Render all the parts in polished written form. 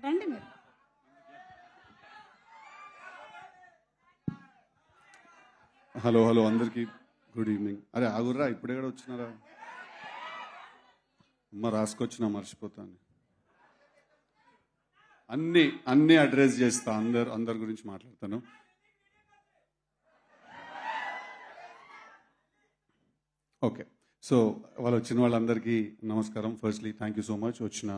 రండి మీరు. Hello hello అందరికీ గుడ్ ఈవినింగ్. అరే ఆగుర్రా, ఇప్పుడే కూడా వచ్చినారా? అమ్మ రాసుకొచ్చినా మర్చిపోతాను. అన్ని అడ్రస్ చేస్తా, అందరి గురించి మాట్లాడతాను. ఓకే, సో వాళ్ళు వచ్చిన వాళ్ళందరికీ నమస్కారం. Firstly thank you so much. వచ్చిన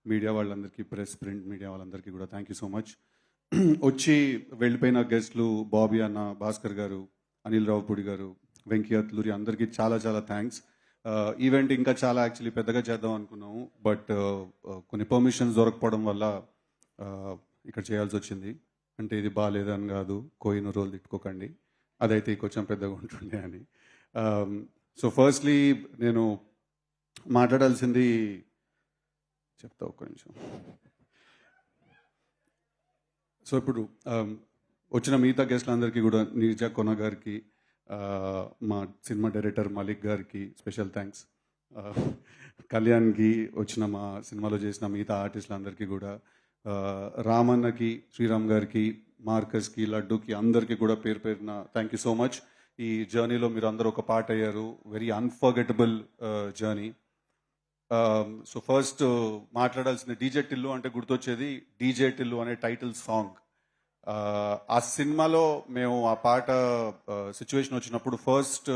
మీడియా వాళ్ళందరికీ, ప్రెస్ ప్రింట్ మీడియా వాళ్ళందరికీ కూడా థ్యాంక్ యూ సో మచ్. వచ్చి వెళ్ళిపోయిన గెస్ట్లు బాబీ అన్న, భాస్కర్ గారు, అనిల్ రావుపూడి గారు, వెంకీ అత్లూరి అందరికీ చాలా చాలా థ్యాంక్స్. ఈవెంట్ ఇంకా చాలా యాక్చువల్లీ పెద్దగా చేద్దాం అనుకున్నాము, బట్ కొన్ని పర్మిషన్స్ దొరకపోవడం వల్ల ఇక్కడ చేయాల్సి వచ్చింది. అంటే ఇది బాగాలేదని కాదు, కోయిన రోల్ తిట్టుకోకండి, అదైతే కొంచెం పెద్దగా ఉంటుండే అని. సో ఫస్ట్లీ నేను మాట్లాడాల్సింది చెప్తా, ఒక్క నిమిషం. సో ఇప్పుడు వచ్చిన మిగతా గెస్ట్లందరికీ కూడా, నీర్జా కొన గారికి, మా సినిమా డైరెక్టర్ మలిక్ గారికి స్పెషల్ థ్యాంక్స్, కళ్యాణ్కి, వచ్చిన మా సినిమాలో చేసిన మిగతా ఆర్టిస్టులందరికీ కూడా, రామన్నకి, శ్రీరామ్ గారికి, మార్కస్కి, లడ్డూకి, అందరికీ కూడా పేరు పేరున థ్యాంక్ యూ సో మచ్. ఈ జర్నీలో మీరు అందరూ ఒక పార్ట్ అయ్యారు. Very unforgettable journey. So first మాట్లాడాల్సిన డీజే టిల్లు అంటే గుర్తొచ్చేది డీజే టిల్లు అనే టైటిల్ సాంగ్. ఆ సినిమాలో మేము ఆ పాట సిచ్యువేషన్ వచ్చినప్పుడు ఫస్ట్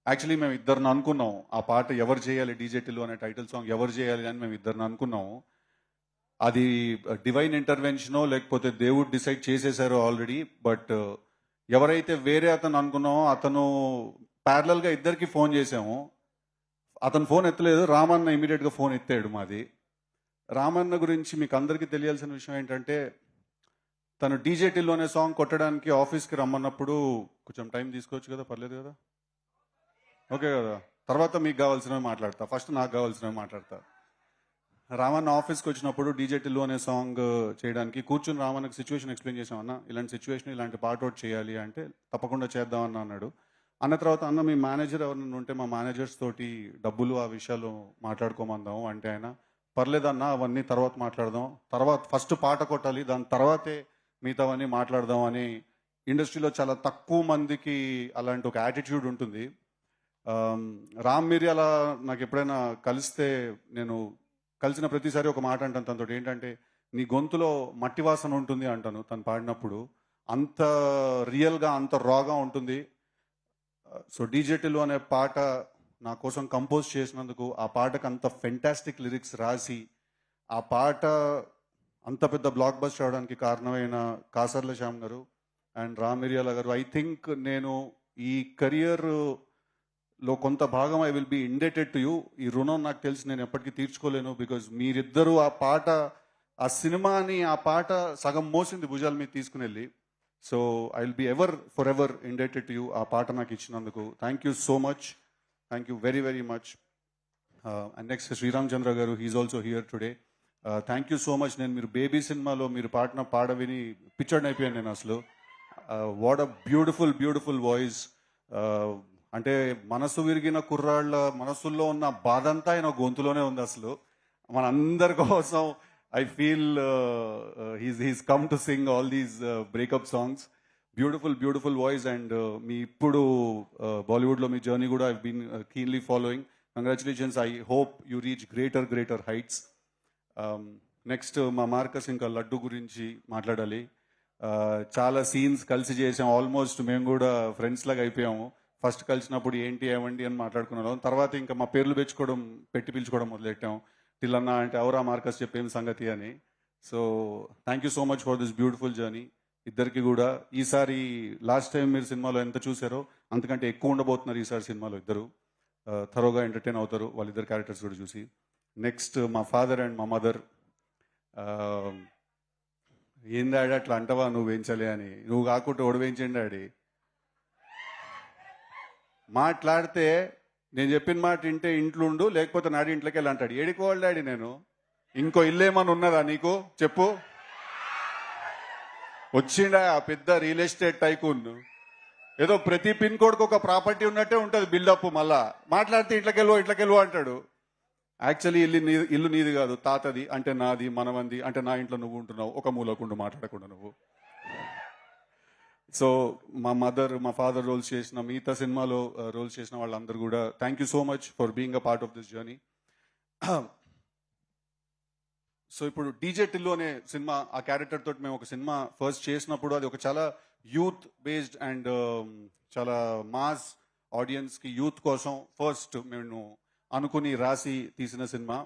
యాక్చువల్లీ మేము ఇద్దరిని అనుకున్నాం, ఆ పాట ఎవరు చేయాలి, డీజే టిల్లు అనే టైటిల్ సాంగ్ ఎవరు చేయాలి అని మేము ఇద్దరిని అనుకున్నాము. అది డివైన్ ఇంటర్వెన్షనో లేకపోతే దేవుడు డిసైడ్ చేసేసారో ఆల్రెడీ. బట్ ఎవరైతే వేరే అతను అనుకున్నామో అతను ప్యారలల్గా ఇద్దరికి ఫోన్ చేసాము. అతను ఫోన్ ఎత్తలేదు, రామన్న ఇమీడియట్గా ఫోన్ ఎత్తాడు మాది. రామన్న గురించి మీకు అందరికీ తెలియాల్సిన విషయం ఏంటంటే, తను డీజే టిల్లు అనే సాంగ్ కొట్టడానికి ఆఫీస్కి రమ్మన్నప్పుడు కొంచెం టైం తీసుకోవచ్చు కదా, పర్లేదు కదా, ఓకే కదా? తర్వాత మీకు కావాల్సినవి మాట్లాడతా, ఫస్ట్ నాకు కావాల్సినవి మాట్లాడతా. రామన్న ఆఫీస్కి వచ్చినప్పుడు డీజే టిల్లు అనే సాంగ్ చేయడానికి కూర్చుని రామన్నకి సిచ్యువేషన్ ఎక్స్ప్లెయిన్ చేసామన్నా, ఇలాంటి సిచ్యువేషన్, ఇలాంటి పాట ఒకటి చేయాలి అంటే తప్పకుండా చేద్దామన్నా అన్నాడు. అన్న తర్వాత, అన్న మీ మేనేజర్ ఎవరైనా ఉంటే మా మేనేజర్స్ తోటి డబ్బులు ఆ విషయాలు మాట్లాడుకోమందాము అంటే, ఆయన పర్లేదన్నా అవన్నీ తర్వాత మాట్లాడదాం, తర్వాత ఫస్ట్ పాట కొట్టాలి, దాని తర్వాతే మిగతావన్నీ మాట్లాడదాం అని. ఇండస్ట్రీలో చాలా తక్కువ మందికి అలాంటి ఒక యాటిట్యూడ్ ఉంటుంది. రామ్ మిరియాల నాకు ఎప్పుడైనా కలిస్తే, నేను కలిసిన ప్రతిసారి ఒక మాట అంటాను తనతో, ఏంటంటే నీ గొంతులో మట్టి వాసన ఉంటుంది అంటాను తను పాడినప్పుడు. అంత రియల్గా, అంత రాగా ఉంటుంది. సో డీజే టిల్లు అనే పాట నా కోసం కంపోజ్ చేసినందుకు, ఆ పాటకు అంత ఫెంటాస్టిక్ లిరిక్స్ రాసి ఆ పాట అంత పెద్ద బ్లాక్ బస్టర్ అవడానికి కారణమైన కాసర్ల శ్యామ్ గారు అండ్ రామ్ మిరియాల గారు, ఐ థింక్ నేను ఈ కెరియర్లో కొంత భాగం I will B indebted to you. ఈ రుణం నాకు తెలిసి నేను ఎప్పటికీ తీర్చుకోలేను. బికాజ్ మీరిద్దరూ ఆ పాట, ఆ సినిమాని, ఆ పాట సగం మోసింది భుజాల మీద తీసుకుని వెళ్ళి. So I will be for ever indebted to you, ఆ పాట నాకు ఇచ్చినందుకు. Thank you so much, thank you very very much. And next Sriram Chandra గారు, he's also here today. Thank you so much. నేను మీరు బేబీ సినిమాలో మీరు పాడిన పాట విని పిచ్చర్డ్ అయిపోయాను నేను అసలు. What a beautiful beautiful voice. అంటే మనసు విరిగిన కుర్రాళ్ళ మనసుల్లో ఉన్న బాధ అంతా ఆయన గొంతులోనే ఉంది అసలు. మనందరి కోసం I feel he's come to sing all these breakup songs. Beautiful beautiful voice. And మీ ఇప్పుడు బాలీవుడ్లో మీ జర్నీ కూడా I been keenly following. Congratulations. I hope you reach greater heights. Next మా మార్కస్, ఇంకా లడ్డు గురించి మాట్లాడాలి. చాలా సీన్స్ కలిసి చేసాం, ఆల్మోస్ట్ మేము కూడా ఫ్రెండ్స్ లాగా అయిపోయాము. ఫస్ట్ కలిసినప్పుడు ఏంటి ఏమండి అని మాట్లాడుకున్నాం, తర్వాత ఇంకా మా పేర్లు పెట్టి పిలుచుకోవడం మొదలెట్టాం. టిల్లన్నా అంటే ఎవరా మార్కస్ చెప్పేం సంగతి అని. So thank you so much for this beautiful journey ఇద్దరికి కూడా. ఈసారి లాస్ట్ టైం మీరు సినిమాలో ఎంత చూసారో అంతకంటే ఎక్కువ ఉండబోతున్నారు ఈసారి సినిమాలో. ఇద్దరు థరోగా ఎంటర్టైన్ అవుతారు వాళ్ళిద్దరు క్యారెక్టర్స్ కూడా చూసి. నెక్స్ట్ మా ఫాదర్ అండ్ మా మదర్. ఏం డాడీ అట్లా అంటవా, నువ్వు వేయించలే అని. నువ్వు కాకుండా ఓడి వేయించండి డాడీ. మాట్లాడితే నేను చెప్పిన మాట వింటే ఇంట్లో ఉండు, లేకపోతే నాడి ఇంట్లోకి వెళ్ళి అంటాడు. ఏడికోవాలి డాడీ నేను, ఇంకో ఇల్లు ఏమన్నా ఉన్నదా నీకు చెప్పు. వచ్చిండా ఆ పెద్ద రియల్ ఎస్టేట్ టైకూన్, ఏదో ప్రతి పిన్ కోడ్కి ఒక ప్రాపర్టీ ఉన్నట్టే ఉంటుంది బిల్డప్. మళ్ళా మాట్లాడితే ఇట్లకెళ్ళువో అంటాడు. యాక్చువల్లీ ఇల్లు నీది కాదు, తాతది అంటే నాది, మనమంది అంటే నా ఇంట్లో నువ్వు ఉంటున్నావు, ఒక మూలకుండా మాట్లాడకుండా నువ్వు. సో మా మదర్, మా ఫాదర్ రోల్స్ చేసిన, మిగతా సినిమాలో రోల్స్ చేసిన వాళ్ళందరూ కూడా thank you so much for being a part of this journey. So ఇప్పుడు డీజే టిల్లు అనే సినిమా, ఆ క్యారెక్టర్ తోటి మేము ఒక సినిమా ఫస్ట్ చేసినప్పుడు అది ఒక చాలా యూత్ బేస్డ్ అండ్ చాలా మాస్ ఆడియన్స్ కి, యూత్ కోసం ఫస్ట్ మేము అనుకుని రాసి తీసిన సినిమా.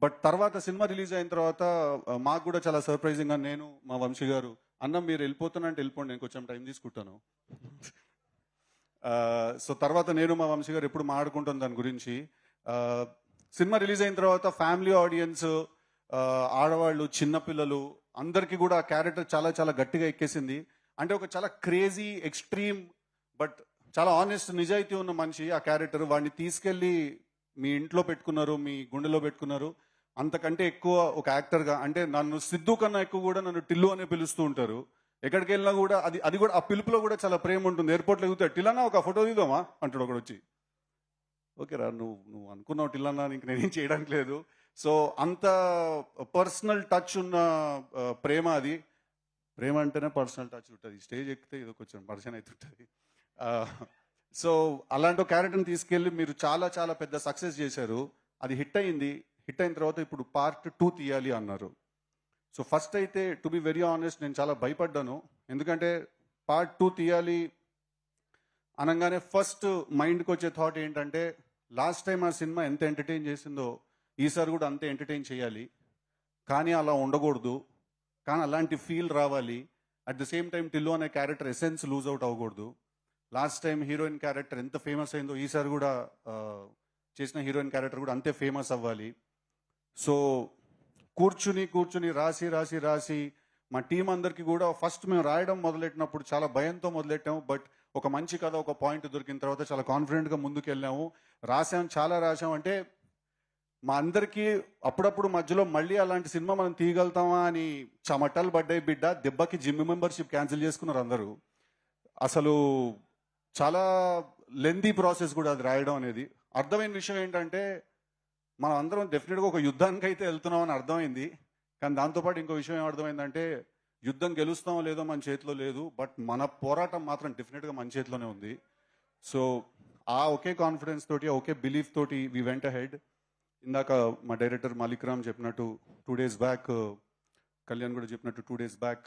బట్ తర్వాత సినిమా రిలీజ్ అయిన తర్వాత మాకు కూడా చాలా సర్ప్రైజింగ్ గా, నేను మా వంశీ గారు, అన్న మీరు వెళ్ళిపోతానంటే వెళ్ళిపోండి, నేను కొంచెం టైం తీసుకుంటాను. సో తర్వాత నేను మా వంశీ గారు ఎప్పుడు మాట్లాడుకుంటాం దాని గురించి. సినిమా రిలీజ్ అయిన తర్వాత ఫ్యామిలీ ఆడియన్స్, ఆడవాళ్ళు, చిన్నపిల్లలు అందరికీ కూడా ఆ క్యారెక్టర్ చాలా చాలా గట్టిగా ఎక్కేసింది. అంటే ఒక చాలా క్రేజీ, ఎక్స్ట్రీమ్ బట్ చాలా ఆనెస్ట్, నిజాయితీ ఉన్న మనిషి ఆ క్యారెక్టర్. వాడిని తీసుకెళ్లి మీ ఇంట్లో పెట్టుకున్నారు, మీ గుండెలో పెట్టుకున్నారు. అంతకంటే ఎక్కువ ఒక యాక్టర్గా, అంటే నన్ను సిద్ధు కన్నా ఎక్కువ కూడా నన్ను టిల్లు అనే పిలుస్తూ ఉంటారు. ఎక్కడికి వెళ్ళినా కూడా అది కూడా ఆ పిలుపులో కూడా చాలా ప్రేమ ఉంటుంది. ఎయిర్పోర్ట్లో ఎగుతాడు, టిల్లన్నా ఒక ఫోటో దిద్దామా అంటాడు ఒకడు వచ్చి. ఓకే రా, నువ్వు అనుకున్నావు టిల్లన్నా, ఇంక నేనేం చేయడానికి లేదు. సో అంత పర్సనల్ టచ్ ఉన్న ప్రేమ అది. ప్రేమ అంటేనే పర్సనల్ టచ్ ఉంటుంది, స్టేజ్ ఎక్కితే ఇది కొంచెం పర్సన్ అవుతుంటుంది. సో అలాంటి క్యారెక్టర్ని తీసుకెళ్ళి మీరు చాలా చాలా పెద్ద సక్సెస్ చేశారు. అది హిట్ అయింది. హిట్ అయిన తర్వాత ఇప్పుడు పార్ట్ 2 తీయాలి అన్నారు. సో ఫస్ట్ అయితే టు బి వెరీ ఆనెస్ట్ నేను చాలా భయపడ్డాను. ఎందుకంటే పార్ట్ 2 తీయాలి అనగానే ఫస్ట్ మైండ్కి వచ్చే థాట్ ఏంటంటే, లాస్ట్ టైం ఆ సినిమా ఎంత ఎంటర్టైన్ చేసిందో ఈసారి కూడా అంతే ఎంటర్టైన్ చేయాలి. కానీ అలా ఉండకూడదు, కానీ అలాంటి ఫీల్ రావాలి. At the same time Tillu అనే క్యారెక్టర్ ఎసెన్స్ లూజ్ అవుట్ అవ్వకూడదు. లాస్ట్ టైం హీరోయిన్ క్యారెక్టర్ ఎంత ఫేమస్ అయిందో ఈసారి కూడా చేసిన హీరోయిన్ క్యారెక్టర్ కూడా అంతే ఫేమస్ అవ్వాలి. సో కూర్చుని రాసి మా టీం అందరికి కూడా ఫస్ట్ మేము రాయడం మొదలెట్టినప్పుడు చాలా భయంతో మొదలెట్టాము. బట్ ఒక మంచి కథ, ఒక పాయింట్ దొరికిన తర్వాత చాలా కాన్ఫిడెంట్గా ముందుకు వెళ్ళాము. చాలా రాసాం. అంటే మా అందరికీ అప్పుడప్పుడు మధ్యలో మళ్ళీ అలాంటి సినిమా మనం తీయగలుగుతామా అని చెమటలు పడ్డాయి బిడ్డ. దెబ్బకి జిమ్ మెంబర్షిప్ క్యాన్సిల్ చేసుకున్నారు అందరూ. అసలు చాలా లెందీ ప్రాసెస్ కూడా అది రాయడం అనేది. అర్థమైన విషయం ఏంటంటే, మనం అందరం డెఫినెట్గా ఒక యుద్ధానికి అయితే వెళ్తున్నాం అని అర్థమైంది. కానీ దాంతోపాటు ఇంకో విషయం ఏం అర్థమైందంటే, యుద్ధం గెలుస్తామో లేదో మన చేతిలో లేదు, బట్ మన పోరాటం మాత్రం డెఫినెట్గా మన చేతిలోనే ఉంది. సో ఆ ఒకే కాన్ఫిడెన్స్ తోటి, ఒకే బిలీఫ్ తోటి వి వెంట్ అహెడ్. ఇందాక మా డైరెక్టర్ మాలిక్ రామ్ చెప్పినట్టు 2 days బ్యాక్, కళ్యాణ్ కూడా చెప్పినట్టు 2 days బ్యాక్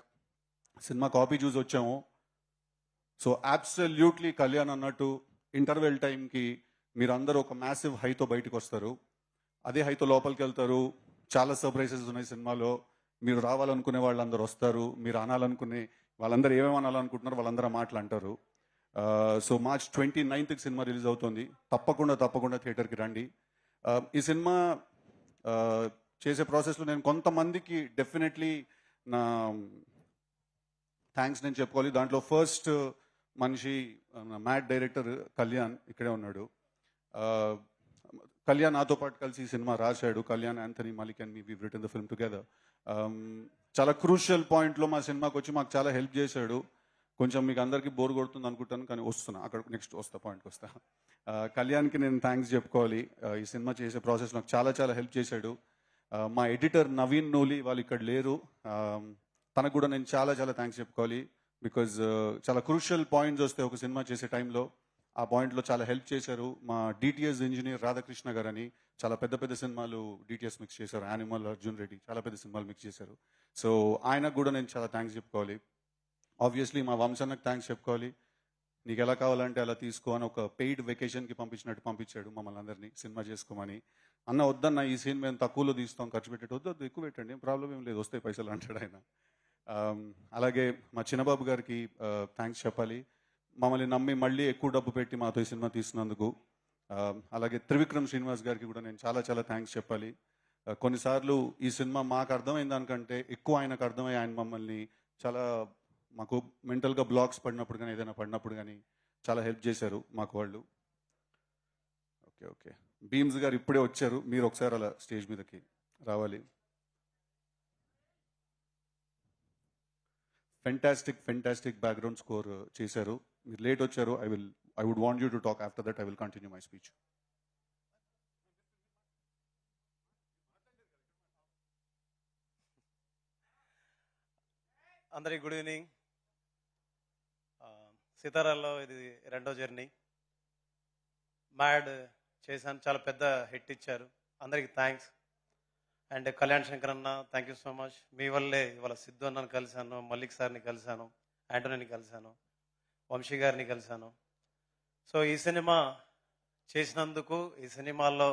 సినిమా కాపీ చూసి వచ్చాము. సో అబ్సల్యూట్లీ కళ్యాణ్ అన్నట్టు ఇంటర్వెల్ టైంకి మీరందరూ ఒక మ్యాసివ్ హైతో బయటకు వస్తారు. అదే హైతో లోపలికి వెళ్తారు. చాలా సర్ప్రైజెస్ ఉన్నాయి సినిమాలో. మీరు రావాలనుకునే వాళ్ళందరూ వస్తారు. మీరు అనాలనుకునే వాళ్ళందరూ ఏమేమి అనాలనుకుంటున్నారో వాళ్ళందరూ మాటలు అంటారు. So March 29th cinema release అవుతుంది. తప్పకుండా థియేటర్కి రండి. ఈ సినిమా చేసే ప్రాసెస్లో నేను కొంతమందికి డెఫినెట్లీ నా థ్యాంక్స్ నేను చెప్పుకోవాలి. దాంట్లో ఫస్ట్ మనిషి మ్యాట్ డైరెక్టర్ కళ్యాణ్ ఇక్కడే ఉన్నాడు. కళ్యాణ్ నాతో పాటు కలిసి ఈ సినిమా రాశాడు. Kalyan, Anthony, Malik and me we written the film together. చాలా క్రూషియల్ పాయింట్లో మా సినిమాకి వచ్చి మాకు చాలా హెల్ప్ చేశాడు. కొంచెం మీకు అందరికీ బోర్ కొడుతుంది అనుకుంటాను, కానీ వస్తున్నా, అక్కడ నెక్స్ట్ పాయింట్కి వస్తా. కళ్యాణ్కి నేను థ్యాంక్స్ చెప్పుకోవాలి. ఈ సినిమా చేసే ప్రాసెస్ నాకు చాలా చాలా హెల్ప్ చేశాడు. మా ఎడిటర్ నవీన్ నూలి వాళ్ళు ఇక్కడ లేరు, తనకు కూడా నేను చాలా చాలా థ్యాంక్స్ చెప్పుకోవాలి. బికాజ్ చాలా క్రూషియల్ పాయింట్స్ వస్తే ఒక సినిమా చేసే టైంలో ఆ పాయింట్లో చాలా హెల్ప్ చేశారు. మా డిటిఎస్ ఇంజనీర్ రాధాకృష్ణ గారు అని చాలా పెద్ద సినిమాలు డిటిఎస్ మిక్స్ చేశారు. యానిమల్, అర్జున్ రెడ్డి, చాలా పెద్ద సినిమాలు మిక్స్ చేశారు. సో ఆయనకు కూడా నేను చాలా థ్యాంక్స్ చెప్పుకోవాలి. ఆబ్వియస్లీ మా వంశన్నకు థ్యాంక్స్ చెప్పుకోవాలి. నీకు ఎలా కావాలంటే అలా తీసుకో అని ఒక పెయిడ్ వెకేషన్కి పంపించినట్టు పంపించాడు మమ్మల్ని అందరినీ సినిమా చేసుకోమని. అన్న వద్దన్న, ఈ సీన్ మేము తక్కువలో తీస్తాం, ఖర్చు పెట్టేది వద్దు, ఎక్కువ పెట్టండి, ఏం ప్రాబ్లం ఏం లేదు, వస్తాయి పైసలు అంటాడు ఆయన. అలాగే మా చిన్నబాబు గారికి థ్యాంక్స్ చెప్పాలి. మమ్మల్ని నమ్మి మళ్ళీ ఎక్కువ డబ్బు పెట్టి మాతో ఈ సినిమా తీసినందుకు. అలాగే త్రివిక్రమ్ శ్రీనివాస్ గారికి కూడా నేను చాలా చాలా థ్యాంక్స్ చెప్పాలి. కొన్నిసార్లు ఈ సినిమా మాకు అర్థమైన దానికంటే ఎక్కువ ఆయనకు అర్థమై ఆయన మమ్మల్ని చాలా, మాకు మెంటల్గా బ్లాక్స్ పడినప్పుడు కానీ ఏదైనా పడినప్పుడు కానీ చాలా హెల్ప్ చేశారు మాకు వాళ్ళు. ఓకే భీమ్స్ గారు ఇప్పుడే వచ్చారు, మీరు ఒకసారి అలా స్టేజ్ మీదకి రావాలి. ఫెంటాస్టిక్ బ్యాక్గ్రౌండ్ స్కోర్ చేశారు. మీరు లేట్ వచ్చారు. I would want you to talk. After that I will continue my speech. అందరికి గుడ్ ఈవినింగ్. సితారాల్లో ఇది రెండో జర్నీ. మ్యాడ్ చేశాను, చాలా పెద్ద హిట్ ఇచ్చారు, అందరికి థ్యాంక్స్. అండ్ కళ్యాణ్ శంకర్ అన్న, థ్యాంక్ యూ సో మచ్. మీ వల్లే ఇవాళ సిద్ధు అన్నను కలిశాను, మల్లిక్ సార్ని కలిశాను, యాంటోనీని కలిశాను, వంశీ గారిని కలిశాను. సో ఈ సినిమా చేసినందుకు, ఈ సినిమాల్లో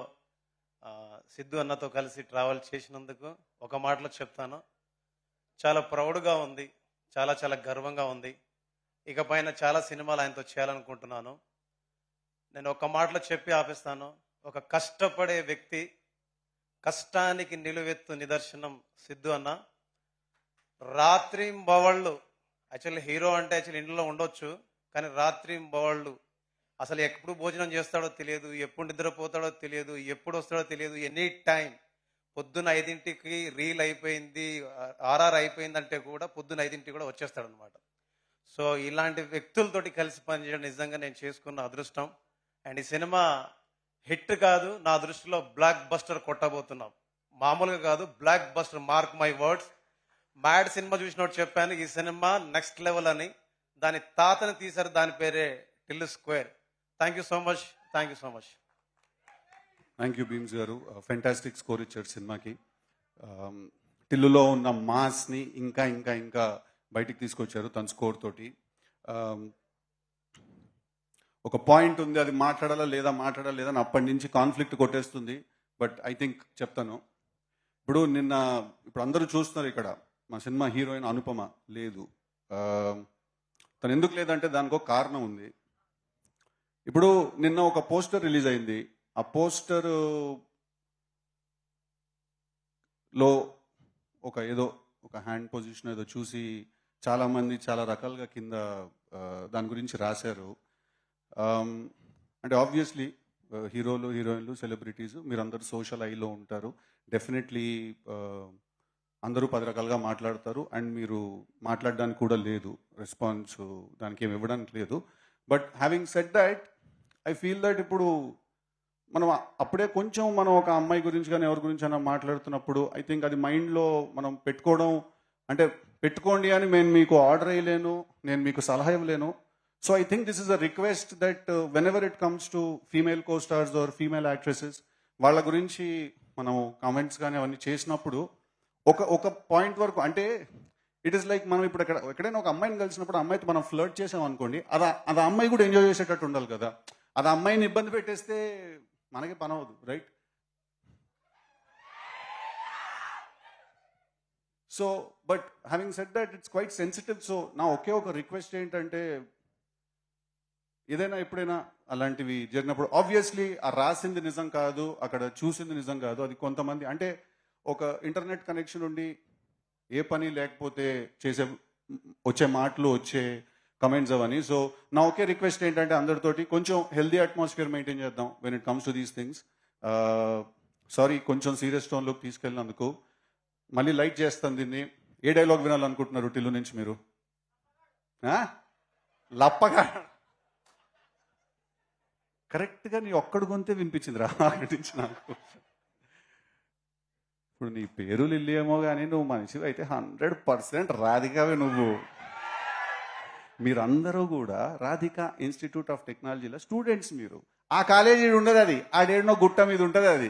సిద్ధు అన్నతో కలిసి ట్రావెల్ చేసినందుకు ఒక మాటలో చెప్తాను, చాలా ప్రౌడ్గా ఉంది, చాలా చాలా గర్వంగా ఉంది. ఇకపైన చాలా సినిమాలు ఆయనతో చేయాలనుకుంటున్నాను. నేను ఒక మాటలో చెప్పి ఆపిస్తాను, ఒక కష్టపడే వ్యక్తి, కష్టానికి నిలువెత్తు నిదర్శనం సిద్ధు అన్న. రాత్రింబవళ్ళు, యాక్చువల్లీ హీరో అంటే యాక్చువల్లీ ఇంట్లో ఉండొచ్చు, కానీ రాత్రింబవళ్ళు అసలు ఎప్పుడు భోజనం చేస్తాడో తెలియదు, ఎప్పుడు నిద్రపోతాడో తెలియదు, ఎప్పుడు వస్తాడో తెలియదు. ఎనీ టైం పొద్దున్న 5ంటికి రీల్ అయిపోయింది, ఆర్ఆర్ అయిపోయిందంటే కూడా పొద్దున్న 5ంటికి కూడా వచ్చేస్తాడు అనమాట. సో ఇలాంటి వ్యక్తులతోటి కలిసి పనిచేయడం నిజంగా నేను చేసుకున్న అదృష్టం. అండ్ ఈ సినిమా హిట్ కాదు, నా దృష్టిలో బ్లాక్ బస్టర్ కొట్టబోతున్నాం. మామూలుగా కాదు, block buster, mark my words. Mad cinema చూసినట్టు చెప్పాను, ఈ సినిమా నెక్స్ట్ లెవెల్ అని. దాని తాతని తీశారు, దాని పేరే Tillu square. Thank you so much, thank you so much. Thank you Bheems గారు, ఫెంటాస్టిక్ స్కోర్ ఇచ్చారు సినిమాకి. టిల్లులో ఉన్న మాస్ని ఇంకా ఇంకా ఇంకా బయటికి తీసుకొచ్చారు తన స్కోర్ తోటి. ఒక పాయింట్ ఉంది, అది మాట్లాడాలా లేదా అని అప్పటి నుంచి కాన్ఫ్లిక్ట్ కొట్టేస్తుంది. బట్ ఐ థింక్ చెప్తాను. ఇప్పుడు అందరూ చూస్తున్నారు ఇక్కడ, మా సినిమా హీరోయిన్ అనుపమ లేదు. తను ఎందుకు లేదంటే దానికి ఒక కారణం ఉంది. ఇప్పుడు నిన్న ఒక పోస్టర్ రిలీజ్ అయింది. ఆ పోస్టర్ లో ఒక హ్యాండ్ పొజిషన్ ఏదో చూసి చాలా మంది చాలా రకాలుగా కింద దాని గురించి రాశారు. అంటే ఆబ్వియస్లీ హీరోలు, హీరోయిన్లు, సెలబ్రిటీస్ మీరందరూ సోషల్ ఐలో ఉంటారు. డెఫినెట్లీ అందరూ 10 రకాలుగా మాట్లాడతారు. అండ్ మీరు మాట్లాడడానికి కూడా లేదు, రెస్పాన్స్ దానికి ఏమి ఇవ్వడానికి లేదు. But having said that, I feel that ఇప్పుడు మనం అప్పుడే కొంచెం మనం ఒక అమ్మాయి గురించి కానీ ఎవరి గురించి అయినా మాట్లాడుతున్నప్పుడు ఐ థింక్ అది మైండ్లో మనం పెట్టుకోవడం, అంటే పెట్టుకోండి అని నేను మీకు ఆర్డర్ వేయలేను, నేను మీకు సలహా ఇవ్వలేను. So I think this is a request that when ever it comes to female co stars or female actresses, వాళ్ళ గురించి మనం కామెంట్స్ కానీ అవన్నీ చేసినప్పుడు ఒక పాయింట్ వరకు, అంటే ఇట్ ఈస్ లైక్ మనం ఇప్పుడు ఎక్కడైనా ఒక అమ్మాయిని కలిసినప్పుడు అమ్మాయితో మనం ఫ్లర్ట్ చేసాం అనుకోండి, అది అమ్మాయి కూడా ఎంజాయ్ చేసేటట్టు ఉండాలి కదా. అది అమ్మాయిని ఇబ్బంది పెట్టేస్తే మనకి పని అవ్వదు, right? So but having said that, it's quite sensitive. So నా ఒకే ఒక రిక్వెస్ట్ ఏంటంటే, ఏదైనా ఎప్పుడైనా అలాంటివి జరిగినప్పుడు ఆబ్వియస్లీ ఆ రాసింది నిజం కాదు, అక్కడ చూసింది నిజం కాదు. అది కొంతమంది, అంటే ఒక ఇంటర్నెట్ కనెక్షన్ ఉండి ఏ పని లేకపోతే వచ్చే మాటలు, వచ్చే కమెంట్స్ అవన్నీ. సో నా ఒకే రిక్వెస్ట్ ఏంటంటే అందరితోటి కొంచెం హెల్దీ అట్మాస్ఫియర్ మెయింటైన్ చేద్దాం when it comes to these things. Sorry కొంచెం సీరియస్ టోన్లోకి తీసుకెళ్ళినందుకు. మళ్ళీ లైట్ చేస్తాను దీన్ని. ఏ డైలాగ్ వినాలనుకుంటున్నారు టిల్లు నుంచి మీరు? లప్పగా కరెక్ట్గా నీ ఒక్కడు గొంతే వినిపించింది రా నుంచి నాకు. ఇప్పుడు నీ పేరు లిల్లీ ఏమో కానీ నువ్వు మనిషి అయితే 100% రాధికావే నువ్వు. మీరందరూ కూడా రాధిక ఇన్స్టిట్యూట్ ఆఫ్ టెక్నాలజీలో స్టూడెంట్స్. మీరు ఆ కాలేజీ ఉండదు, అది ఆడేడనో గుట్ట మీద ఉంటుంది. అది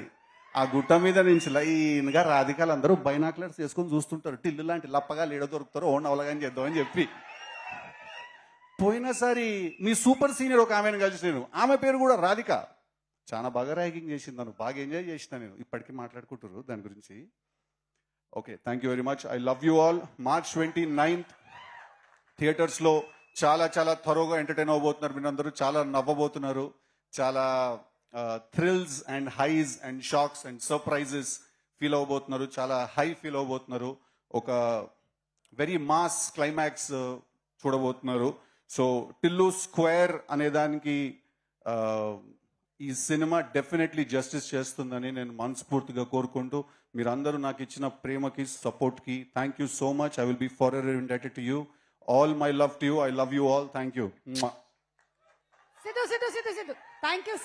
ఆ గుట్ట మీద నుంచి లైన్గా రాధికాలు అందరూ బైనాక్లర్స్ చేసుకొని చూస్తుంటారు, టిల్లు లాంటి లప్పగా లీడ దొరుకుతారో ఓన్ అవలగాని చేద్దామని చెప్పి. పోయినసారి మీ సూపర్ సీనియర్ ఒక ఆమెను కలిసి నేను, ఆమె పేరు కూడా రాధిక, చాలా బాగా ర్యాగింగ్ చేసింది, నన్ను బాగా ఎంజాయ్ చేసిన నేను. ఇప్పటికీ మాట్లాడుకుంటారు దాని గురించి. Okay, thank you very much. I love you all. March 29th థియేటర్స్లో చాలా చాలా త్వరగా ఎంటర్టైన్ అవ్వబోతున్నారు. మీరందరూ చాలా నవ్వబోతున్నారు. చాలా thrills and highs and shocks and surprises feel అవ్వబోతున్నారు. చాలా హై ఫీల్ అవ్వబోతున్నారు. ఒక వెరీ మాస్ క్లైమాక్స్ చూడబోతున్నారు. సో టిల్లు స్క్వేర్ అనే దానికి ఈ సినిమా డెఫినెట్లీ జస్టిస్ చేస్తుందని నేను మనస్ఫూర్తిగా కోరుకుంటూ, మీరందరూ నాకు ఇచ్చిన ప్రేమకి, సపోర్ట్కి thank you so much. I will be for ever indebted to you. All my love to you. I love you all. Thank you. Sidhu. Thank you so